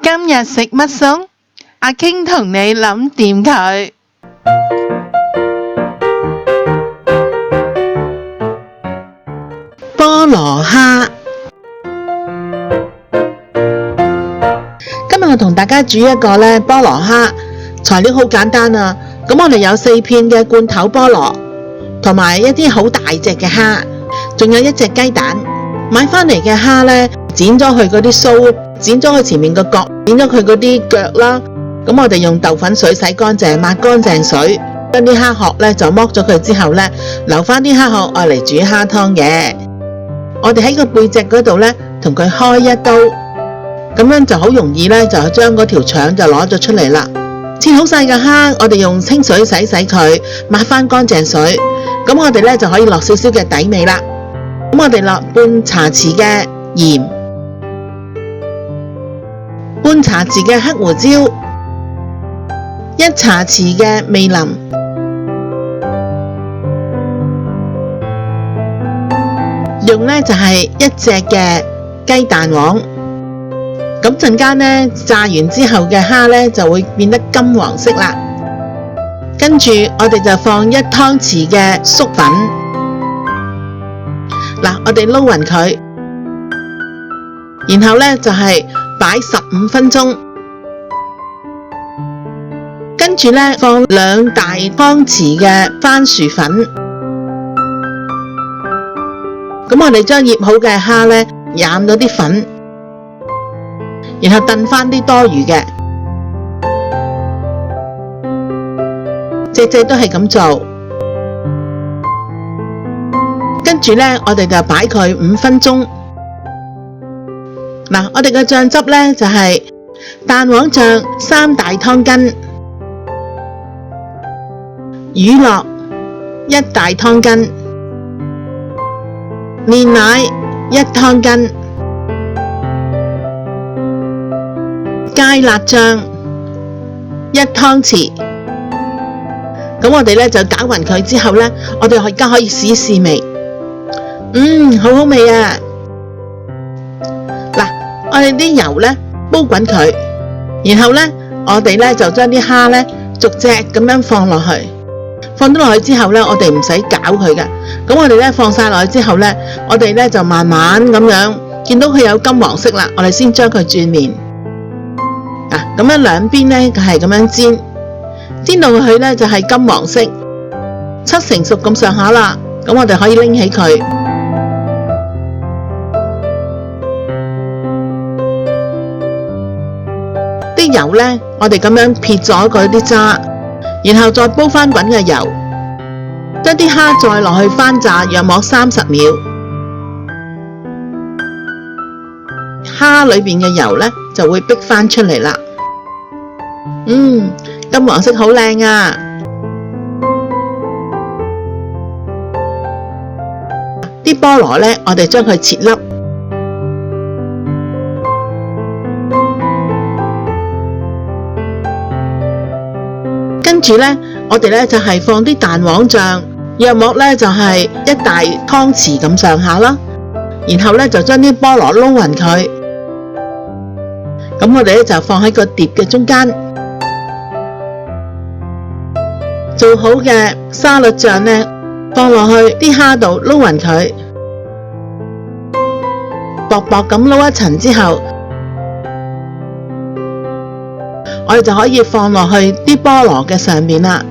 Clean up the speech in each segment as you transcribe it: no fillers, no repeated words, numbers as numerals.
今日食乜餸？阿傾同你諗掂佢。菠蘿蝦。今日我同大家煮一個菠蘿蝦，材料好簡單啊。咁我哋有4片嘅罐頭菠蘿，同埋一啲好大隻嘅蝦，仲有1隻雞蛋。買返嚟嘅蝦呢，剪咗佢嗰啲鬚，剪咗佢前面個角，剪咗佢嗰啲腳啦。咁我哋用豆粉水洗乾淨，抹乾淨水，將啲蝦殼呢就剝咗佢之後呢，留返啲蝦殼愛嚟煮蝦湯嘅。我哋喺個背脊嗰度呢，同佢開一刀，咁樣就好容易呢，就將嗰條腸就攞咗出嚟啦。切好晒嘅蝦，我哋用清水洗佢，抹返乾淨水。咁我哋呢，就可以落少少嘅底味啦。咁我哋落半茶匙嘅鹽，半茶匙嘅黑胡椒，1茶匙嘅味淋，用呢就係1隻嘅雞蛋黃。咁陣間呢，炸完之後嘅蝦呢就會變得金黃色啦。跟住我哋就放1湯匙嘅粟粉。嗱，我哋撈勻佢，然後呢就係擺15分鐘。跟住呢，放2大湯匙嘅番薯粉。咁我哋將醃好嘅蝦呢，染咗啲粉，然後燉返啲多餘嘅，隻都係咁做。跟住呢，我哋就擺佢5分鐘。嗱，我哋嘅醬汁呢，就係蛋黃醬3大湯羹，乳酪1大湯羹，煉奶1湯羹，芥辣醬1湯匙。咁我哋呢，就攪勻佢之後呢，我哋而家可以試試味。好好味啊！嗱，我哋啲油呢，煲滾佢，然後呢，我哋呢，就將啲蝦呢，逐隻咁樣放落去。放咗落去之後呢，我哋唔使攪佢嘅。咁我哋呢，放晒落去之後呢，我哋呢，就慢慢咁樣見到佢有金黃色啦，我哋先將佢轉面。咁樣兩邊呢，係咁樣煎到佢呢，就係金黃色，7成熟咁上下啦。咁我哋可以拎起佢。啲油呢，我哋咁樣撇咗佢啲渣，然後再煲返滾嘅油，將啲蝦再落去翻炸，約莫30秒。蝦裏邊嘅油呢，就會逼返出嚟啦。金黃色好靚啊！啲菠蘿呢，我哋將佢切粒。跟住呢，我哋呢就係放啲蛋黃醬，約莫呢就係1大湯匙咁上下啦。然後呢就將啲菠蘿撈勻佢。咁我哋呢就放喺個碟嘅中間。做好嘅沙律醬呢，放落去啲蝦度撈勻佢，薄薄咁撈一層之後，我哋就可以放落去啲菠蘿嘅上面啦。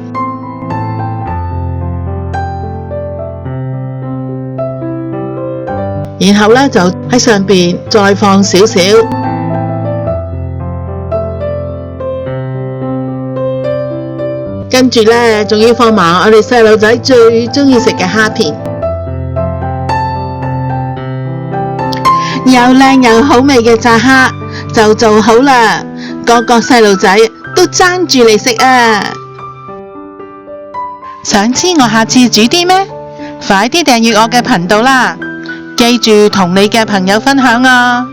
然後呢，就喺上邊再放少少。跟住呢，仲要放埋我哋細路仔最鍾意食嘅蝦片，又靚又好味嘅炸蝦就做好啦，個個細路仔都爭住嚟食啊！想知我下次煮啲咩？快啲訂閱我嘅頻道啦！記住同你嘅朋友分享啊！